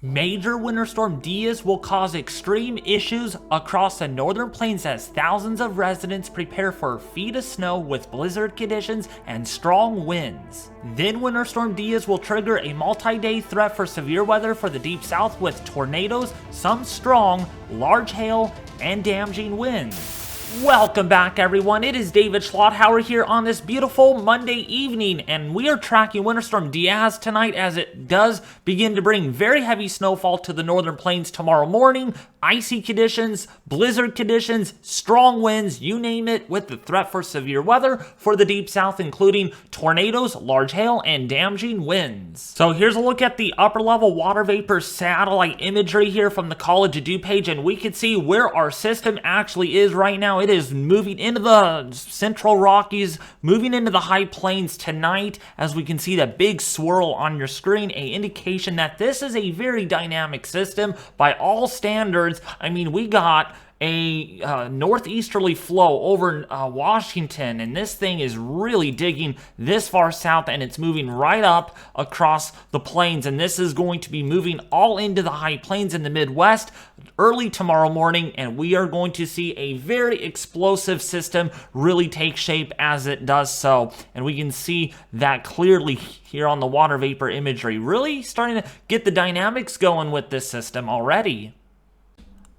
Major Winter Storm Diaz will cause extreme issues across the northern plains as thousands of residents prepare for feet of snow with blizzard conditions and strong winds. Then Winter Storm Diaz will trigger a multi-day threat for severe weather for the deep south with tornadoes, some strong, large hail, and damaging winds. Welcome back, everyone. It is David Schlotthauer here on this beautiful Monday evening, and we are tracking Winter Storm Diaz tonight as it does begin to bring very heavy snowfall to the northern plains tomorrow morning. Icy conditions, blizzard conditions, strong winds, you name it, with the threat for severe weather for the deep south, including tornadoes, large hail, and damaging winds. So here's a look at the upper level water vapor satellite imagery here from the College of Dew page, and we can see where our system actually is right now. It is moving into the central Rockies, moving into the high plains tonight, as we can see that big swirl on your screen, a indication that this is a very dynamic system by all standards. I mean, we got a northeasterly flow over Washington, and this thing is really digging this far south, and it's moving right up across the plains, and this is going to be moving all into the high plains in the Midwest early tomorrow morning, and we are going to see a very explosive system really take shape as it does so, and we can see that clearly here on the water vapor imagery, really starting to get the dynamics going with this system already.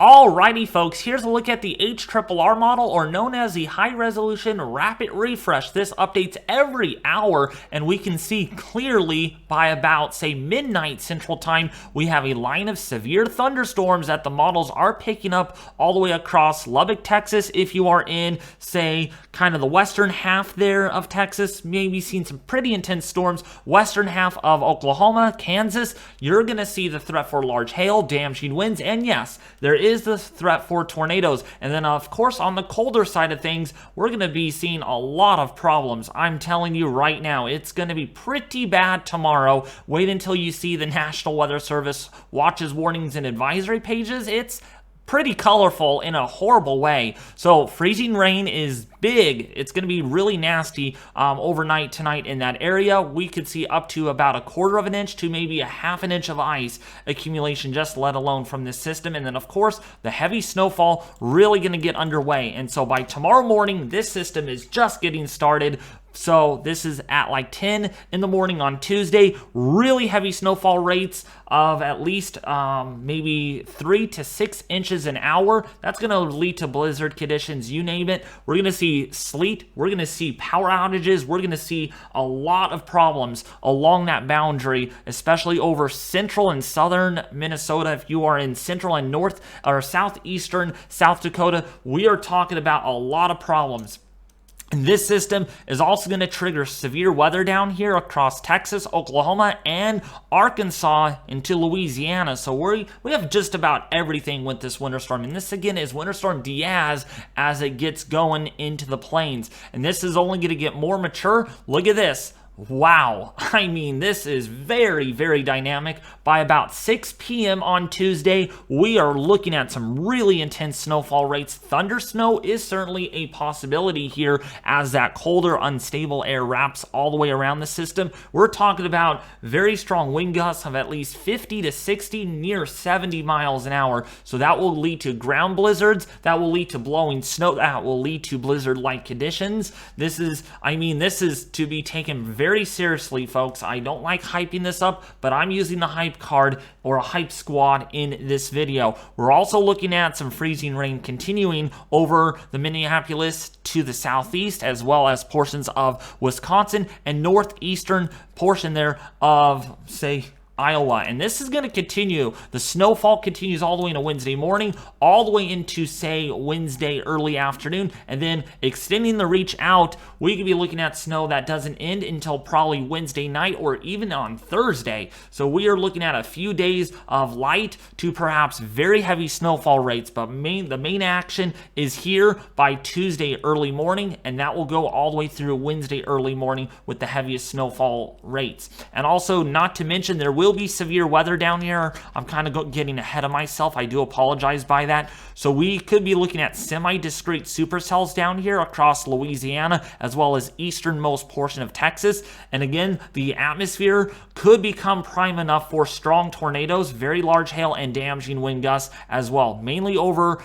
Alrighty folks, here's a look at the HRRR model, or known as the High Resolution Rapid Refresh. This updates every hour, and we can see clearly by about, say, midnight Central Time, we have a line of severe thunderstorms that the models are picking up all the way across Lubbock, Texas. If you are in, say, kind of the western half there of Texas, maybe seeing some pretty intense storms. Western half of Oklahoma, Kansas, you're going to see the threat for large hail, damaging winds, and yes, there is the threat for tornadoes. And then of course on the colder side of things, we're going to be seeing a lot of problems. I'm telling you right now, it's going to be pretty bad tomorrow. Wait until you see the National Weather Service watches, warnings, and advisory pages. It's pretty colorful in a horrible way. So freezing rain is big. It's going to be really nasty overnight tonight in that area. We could see up to about a quarter of an inch to maybe a half an inch of ice accumulation, just let alone from this system. And then of course the heavy snowfall really going to get underway. And so by tomorrow morning, this system is just getting started. So this is at like 10 in the morning on Tuesday. Really heavy snowfall rates of at least maybe 3 to 6 inches an hour. That's going to lead to blizzard conditions, you name it. We're going to see sleet. We're going to see power outages. We're going to see a lot of problems along that boundary, especially over central and southern Minnesota. If you are in central and north or southeastern South Dakota, we are talking about a lot of problems. And this system is also going to trigger severe weather down here across Texas, Oklahoma, and Arkansas into Louisiana. So we have just about everything with this winter storm. And this again is Winter Storm Diaz as it gets going into the plains. And this is only going to get more mature. Look at this. Wow, I mean, this is very, very dynamic. By about 6 p.m. on Tuesday, we are looking at some really intense snowfall rates. Thunder snow is certainly a possibility here as that colder, unstable air wraps all the way around the system. We're talking about very strong wind gusts of at least 50 to 60, near 70 miles an hour. So that will lead to ground blizzards. That will lead to blowing snow. That will lead to blizzard-like conditions. This is to be taken very seriously, folks. I don't like hyping this up, but I'm using the hype card or a hype squad in this video. We're also looking at some freezing rain continuing over the Minneapolis to the southeast, as well as portions of Wisconsin and northeastern portion there of, say, Iowa. And this is going to continue. The snowfall continues all the way into Wednesday morning, all the way into, say, Wednesday early afternoon, and then extending the reach out, we could be looking at snow that doesn't end until probably Wednesday night or even on Thursday. So we are looking at a few days of light to perhaps very heavy snowfall rates, but the main action is here by Tuesday early morning, and that will go all the way through Wednesday early morning with the heaviest snowfall rates. And also, not to mention, there will will be severe weather down here. I'm kind of getting ahead of myself. I do apologize by that. So we could be looking at semi-discrete supercells down here across Louisiana, as well as easternmost portion of Texas. And again, the atmosphere could become prime enough for strong tornadoes, very large hail, and damaging wind gusts as well, mainly over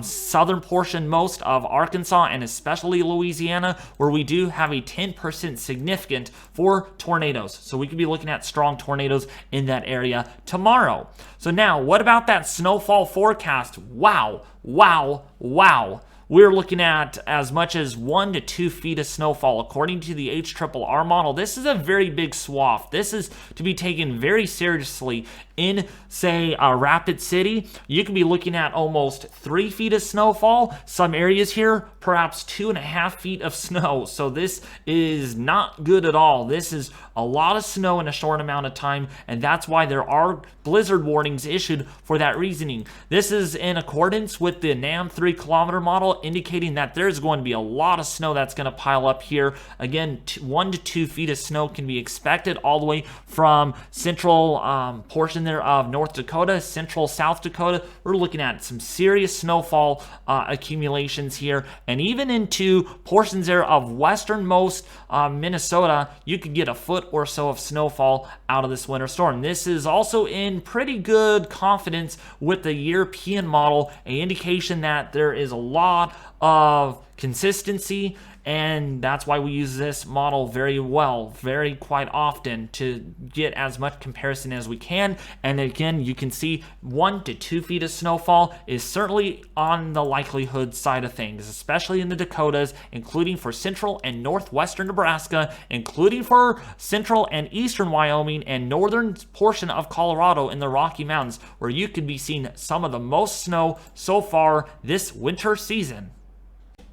southern portion most of Arkansas and especially Louisiana, where we do have a 10% significant for tornadoes. So we could be looking at strong tornadoes in that area tomorrow. So now, what about that snowfall forecast? Wow, wow, wow. We're looking at as much as 1 to 2 feet of snowfall. According to the HRRR model, this is a very big swath. This is to be taken very seriously. In, say, Rapid City, you could be looking at almost 3 feet of snowfall. Some areas here, perhaps 2.5 feet of snow. So this is not good at all. This is a lot of snow in a short amount of time, and that's why there are blizzard warnings issued for that reasoning. This is in accordance with the NAM 3-kilometer model, indicating that there's going to be a lot of snow that's going to pile up here. Again, 1 to 2 feet of snow can be expected all the way from central portion there of North Dakota, central South Dakota. We're looking at some serious snowfall accumulations here, and even into portions there of westernmost Minnesota, you could get a foot or so of snowfall out of this winter storm. This is also in pretty good confidence with the European model, an indication that there is a lot of consistency, and that's why we use this model very well, very quite often, to get as much comparison as we can. And again, you can see 1 to 2 feet of snowfall is certainly on the likelihood side of things, especially in the Dakotas, including for central and northwestern Nebraska, including for central and eastern Wyoming and northern portion of Colorado in the Rocky Mountains, where you could be seeing some of the most snow so far this winter season.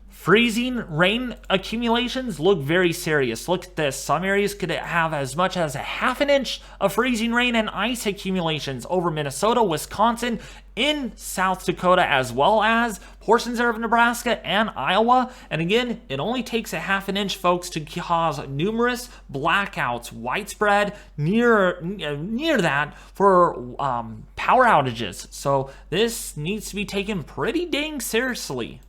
Freezing rain accumulations look very serious. Look at this. Some areas could have as much as 1/2 inch of freezing rain and ice accumulations over Minnesota, Wisconsin, in South Dakota, as well as portions there of Nebraska and Iowa. And again, it only takes 1/2 inch, folks, to cause numerous blackouts, widespread near that for power outages. So this needs to be taken pretty dang seriously.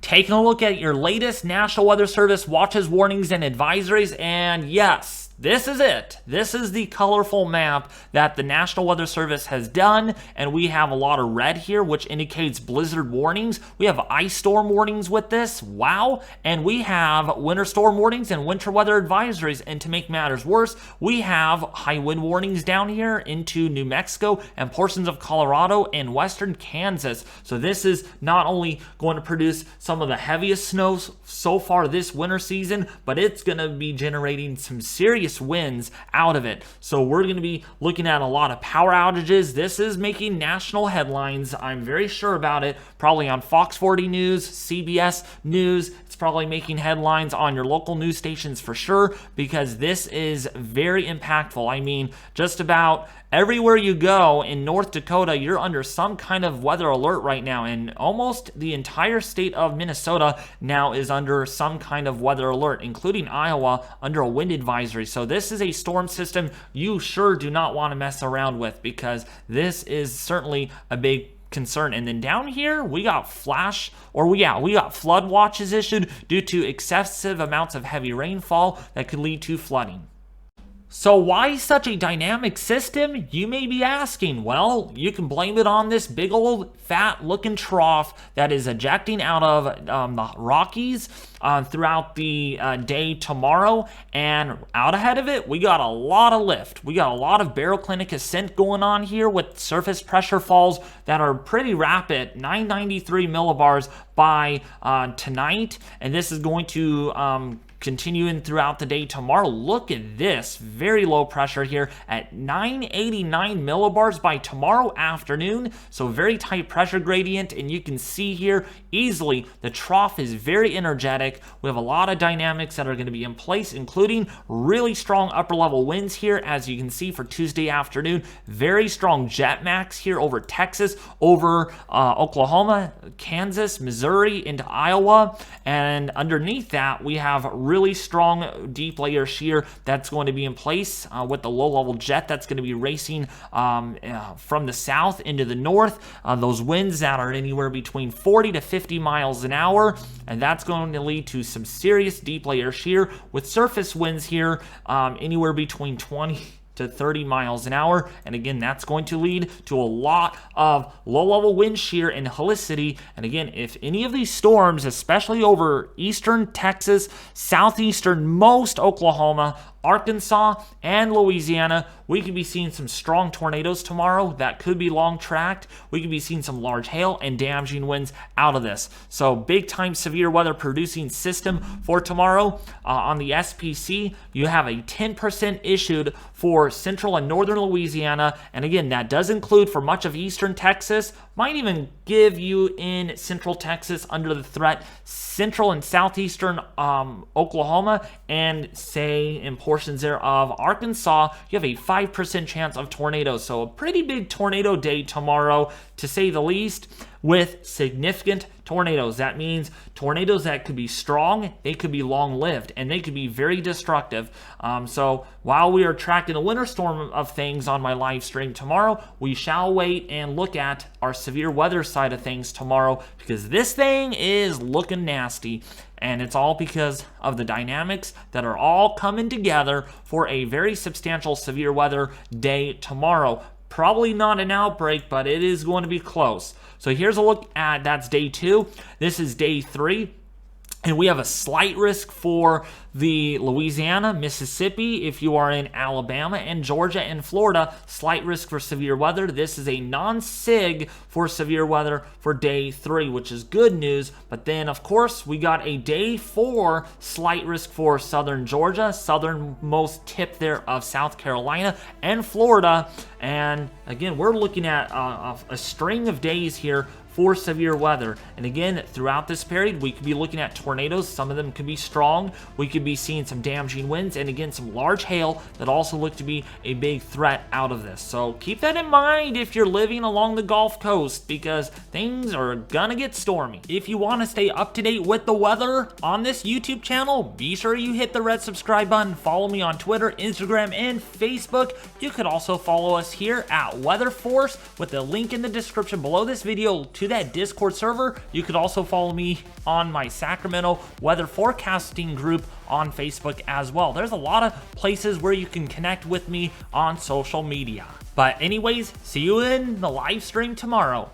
Taking a look at your latest National Weather Service watches, warnings, and advisories, and yes, this is it. This is the colorful map that the National Weather Service has done, and we have a lot of red here, which indicates blizzard warnings. We have ice storm warnings with this, wow, and we have winter storm warnings and winter weather advisories, and to make matters worse, we have high wind warnings down here into New Mexico and portions of Colorado and western Kansas. So this is not only going to produce some of the heaviest snows so far this winter season, but it's going to be generating some serious winds out of it. So we're going to be looking at a lot of power outages. This is making national headlines. I'm very sure about it. Probably on Fox 40 News, CBS News. It's probably making headlines on your local news stations for sure, because this is very impactful. I mean, just about everywhere you go in North Dakota, you're under some kind of weather alert right now, and almost the entire state of Minnesota now is under some kind of weather alert, including Iowa under a wind advisory. So this is a storm system you sure do not want to mess around with, because this is certainly a big concern. And then down here we got we got flood watches issued due to excessive amounts of heavy rainfall that could lead to flooding. So why such a dynamic system, you may be asking? Well, you can blame it on this big old fat looking trough that is ejecting out of the Rockies throughout the day tomorrow, and out ahead of it we got a lot of lift. We got a lot of baroclinic ascent going on here with surface pressure falls that are pretty rapid, 993 millibars by tonight, and this is going to continuing throughout the day tomorrow. Look at this, very low pressure here at 989 millibars by tomorrow afternoon, so very tight pressure gradient, and you can see here easily the trough is very energetic. We have a lot of dynamics that are going to be in place, including really strong upper level winds here, as you can see for Tuesday afternoon. Very strong jet max here over Texas, over Oklahoma, Kansas, Missouri, into Iowa, and underneath that we have really strong deep layer shear that's going to be in place with the low-level jet that's going to be racing from the south into the north. Those winds that are anywhere between 40 to 50 miles an hour, and that's going to lead to some serious deep layer shear with surface winds here anywhere between 20 to 30 miles an hour. And again, that's going to lead to a lot of low-level wind shear and helicity. And again, if any of these storms, especially over eastern Texas, southeastern most Oklahoma, Arkansas, and Louisiana, we could be seeing some strong tornadoes tomorrow that could be long tracked. We could be seeing some large hail and damaging winds out of this. So big time severe weather producing system for tomorrow. On the SPC, you have a 10% issued for central and northern Louisiana. And again, that does include for much of eastern Texas, might even give you in central Texas under the threat, central and southeastern Oklahoma, and say in portions there of Arkansas, you have a 5% chance of tornadoes. So a pretty big tornado day tomorrow, to say the least, with significant tornadoes. That means tornadoes that could be strong, they could be long-lived, and they could be very destructive. So while we are tracking the winter storm of things on my live stream tomorrow, we shall wait and look at our severe weather side of things tomorrow, because this thing is looking nasty. And it's all because of the dynamics that are all coming together for a very substantial severe weather day tomorrow. Probably not an outbreak, but it is going to be close. So here's a look at, that's day 2. This is day 3. And we have a slight risk for the Louisiana, Mississippi. If you are in Alabama and Georgia and Florida, slight risk for severe weather. This is a non-sig for severe weather for day 3, which is good news. But then, of course, we got a day 4 slight risk for southern Georgia, southernmost tip there of South Carolina and Florida. And again, we're looking at a string of days here for severe weather. And again, throughout this period, we could be looking at tornadoes. Some of them could be strong. We could be seeing some damaging winds, and again, some large hail that also look to be a big threat out of this. So keep that in mind if you're living along the Gulf Coast, because things are gonna get stormy. If you want to stay up to date with the weather on this YouTube channel, be sure you hit the red subscribe button. Follow me on Twitter, Instagram, and Facebook. You could also follow us here at Weather Force with the link in the description below this video to that Discord server. You could also follow me on my Sacramento weather forecasting group on Facebook as well. There's a lot of places where you can connect with me on social media. But anyways, see you in the live stream tomorrow.